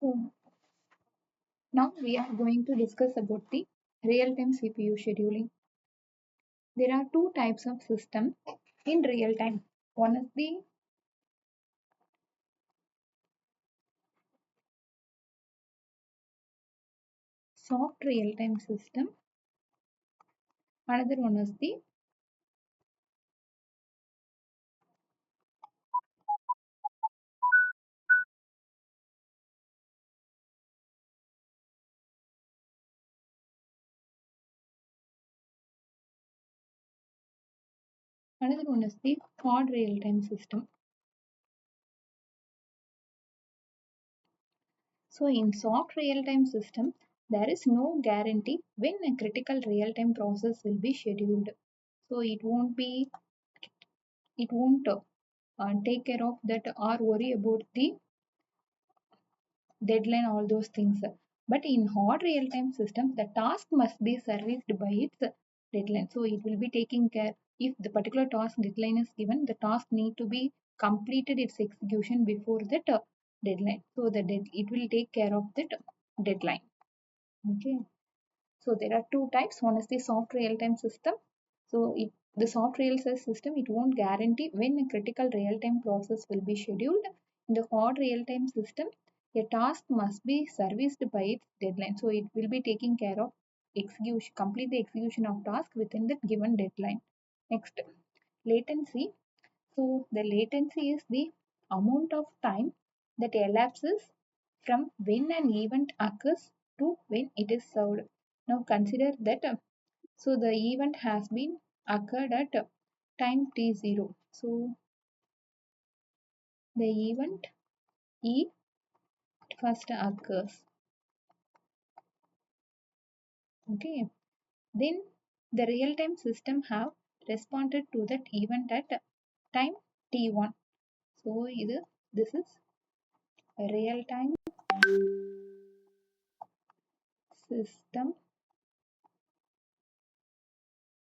So now we are going to discuss about the real-time CPU scheduling. There are two types of system in real time. One is the soft real-time system. Another one is the hard real-time system. So in soft real-time system, there is no guarantee when a critical real-time process will be scheduled. So it won't take care of that or worry about the deadline, all those things. But in hot real-time system, the task must be serviced by its deadline. So it will be taking care if the particular task deadline is given, the task need to be completed its execution before that deadline. So it will take care of that deadline. Okay. So there are two types. One is the soft real-time system. So the soft real-time system, it won't guarantee when a critical real-time process will be scheduled. In the hard real-time system, a task must be serviced by its deadline. So it will be taking care of complete the execution of task within the given deadline. Next, latency. So the latency is the amount of time that elapses from when an event occurs to when it is served. Now consider that so the event has been occurred at time t0. So the event E first occurs. Okay. Then the real-time system have responded to that event at time t1. So this is a real-time system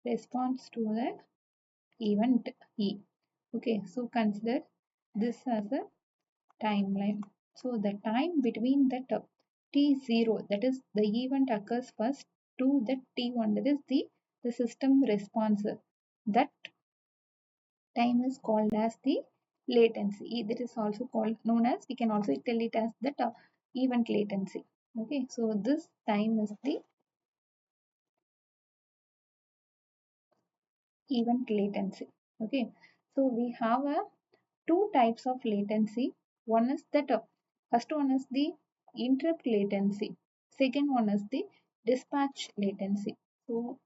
response to the event E. Okay, so consider this as a timeline. So the time between that T0, that is the event occurs first, to the T1, that is the system response. That time is called as the latency. That is also called known as, we can also tell it as that event latency. Okay, so this time is the event latency. Okay, so we have two types of latency. One is that first one is the interrupt latency. Second one is the dispatch latency. So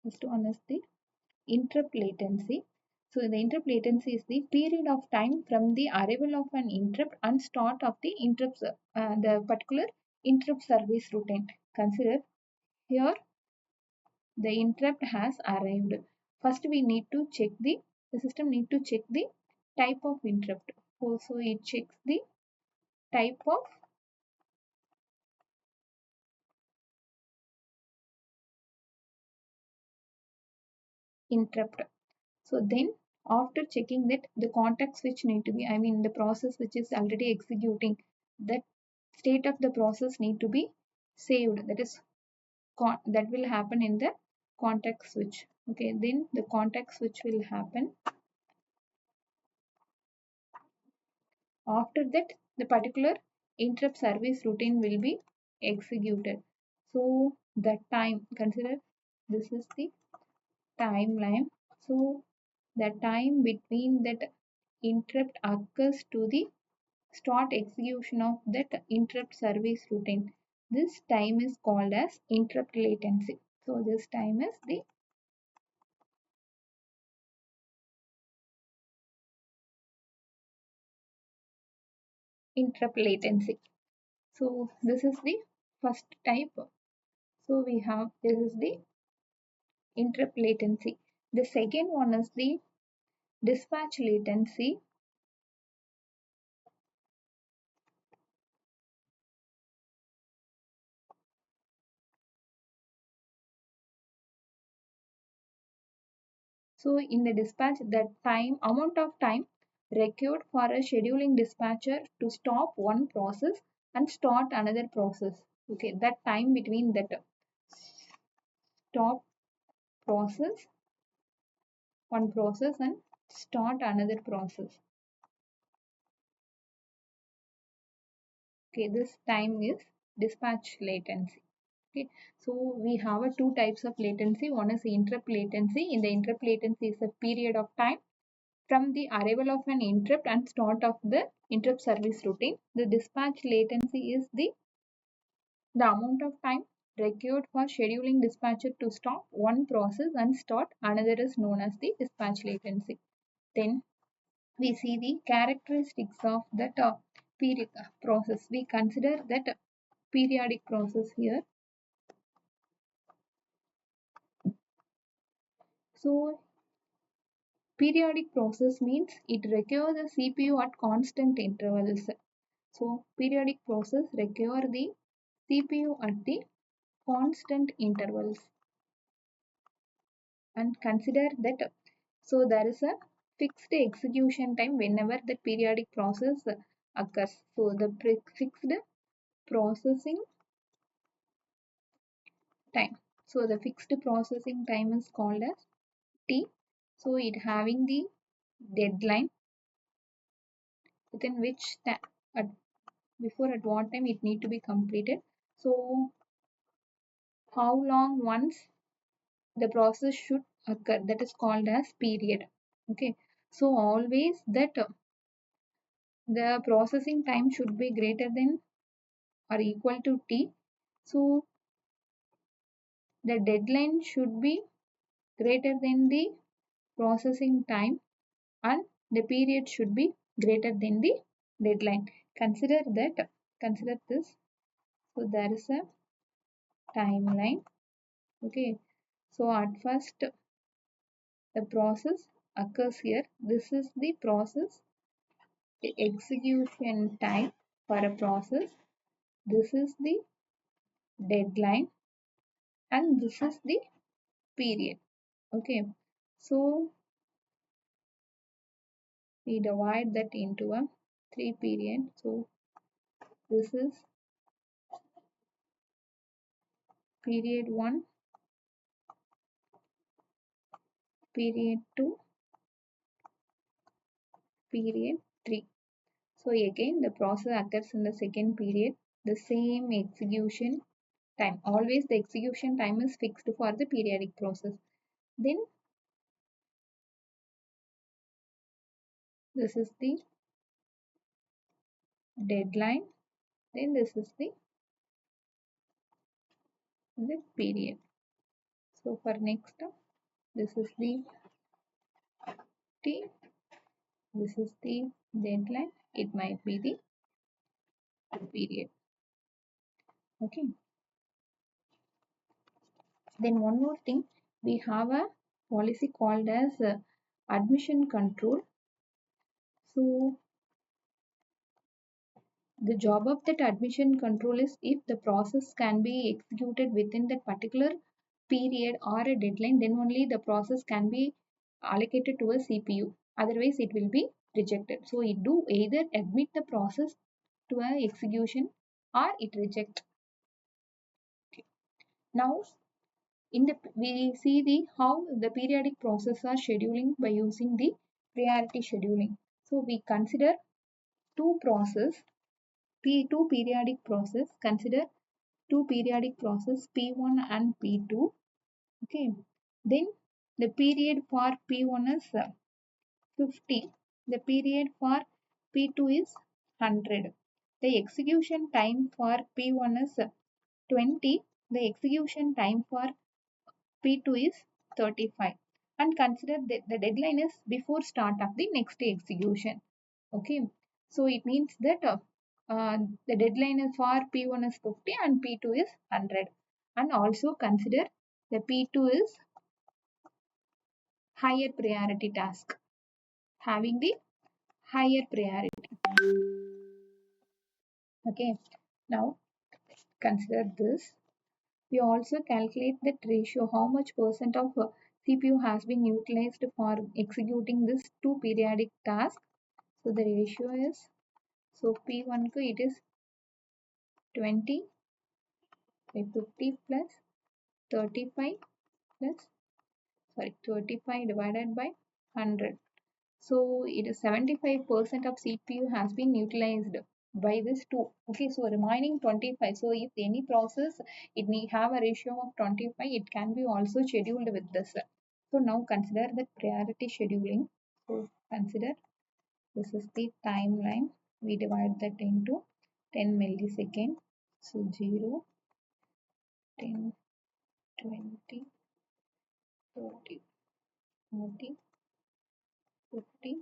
first one is the interrupt latency. So the interrupt latency is the period of time from the arrival of an interrupt and start of the the particular interrupt service routine. Consider here the interrupt has arrived. First we need to check the system need to check the type of interrupt. So it checks the type of interrupt. So then after checking that, the context switch need to be, I mean the process which is already executing, that state of the process need to be saved. That is that will happen in the context switch. Okay, then the context switch will happen. After that, the particular interrupt service routine will be executed. So the time, consider this is the timeline. So the time between that interrupt occurs to the start execution of that interrupt service routine. This time is called as interrupt latency. So this time is the interrupt latency. So this is the first type. So we have, this is the interrupt latency. The second one is the dispatch latency. So in the dispatch, the amount of time required for a scheduling dispatcher to stop one process and start another process. Okay, that time between that stop process, one process and start another process. Okay, this time is dispatch latency. Okay, so we have a two types of latency. One is interrupt latency. In the interrupt latency is a period of time from the arrival of an interrupt and start of the interrupt service routine. The dispatch latency is the amount of time required for scheduling dispatcher to stop one process and start another is known as the dispatch latency. Then we see the characteristics of that period process. We consider that periodic process here. So periodic process means it requires the CPU at constant intervals. So periodic process require the CPU at the constant intervals, and consider that so there is a fixed execution time whenever the periodic process occurs. So the fixed processing time. So the fixed processing time is called as T. So it having the deadline within which at, before at what time it need to be completed. So how long once the process should occur, that is called as period. Okay, so always that the processing time should be greater than or equal to T. So the deadline should be greater than the processing time and the period should be greater than the deadline. Consider this. So there is a timeline. Okay, so at first the process occurs here. This is the process, the execution time for a process. This is the deadline and this is the period. Okay, so we divide that into a three period. So this is period 1, period 2, period 3. So again the process occurs in the second period. The same execution time. Always the execution time is fixed for the periodic process. Then this is the deadline. Then this is the period. So for next, this is the T. This is the deadline. It might be the period. Okay. Then one more thing, we have a policy called as admission control. So the job of that admission control is if the process can be executed within that particular period or a deadline, then only the process can be allocated to a CPU. Otherwise, it will be rejected. So it do either admit the process to a execution or it reject. Okay. Now in the we see the how the periodic process are scheduling by using the priority scheduling. So we consider two process P2 periodic process. Consider two periodic process P1 and P2. Okay. Then the period for P1 is 50. The period for P2 is 100. The execution time for P1 is 20. The execution time for P2 is 35. And consider that the deadline is before start of the next execution. Okay. So it means that the deadline is for P1 is 50 and P2 is 100. And also consider the P2 is higher priority task, having the higher priority. Okay. Now consider this. We also calculate that ratio, how much percent of CPU has been utilized for executing this two periodic tasks. So the ratio is, so P1 ko it is 20 by 50 plus 35 plus, sorry, 35 divided by 100. So it is 75% of CPU has been utilized by this two. Okay, so remaining 25. So if any process it may have a ratio of 25, it can be also scheduled with this. So now consider the priority scheduling. So consider this is the timeline. We divide that into 10 millisecond. So 0, 10, 20, 30, 40, 50,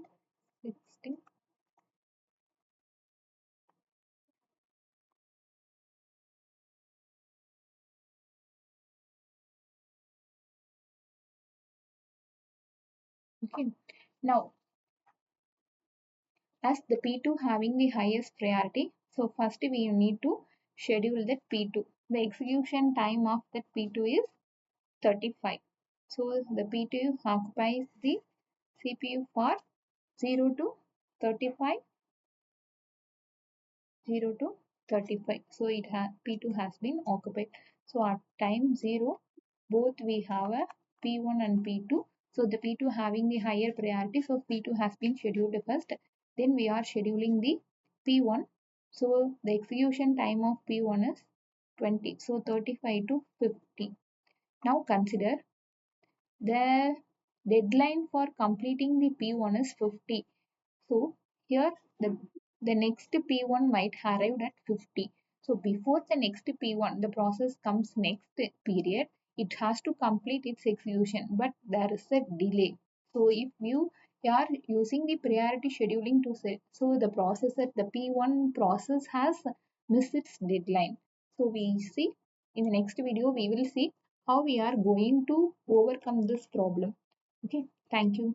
60. Okay. Now as the P2 having the highest priority, so first we need to schedule that P2. The execution time of that P2 is 35. So the P2 occupies the CPU for 0 to 35, 0 to 35. So P2 has been occupied. So at time 0, both we have a P1 and P2. So the P2 having the higher priority, so P2 has been scheduled first. Then we are scheduling the P1. So the execution time of P1 is 20. So 35 to 50. Now consider the deadline for completing the P1 is 50. So here the next P1 might arrive at 50. So before the next P1, the process comes next period, it has to complete its execution, but there is a delay. So if you are using the priority scheduling to say, so the process at the P1 process has missed its deadline. So we see in the next video, we will see how we are going to overcome this problem. Okay, thank you.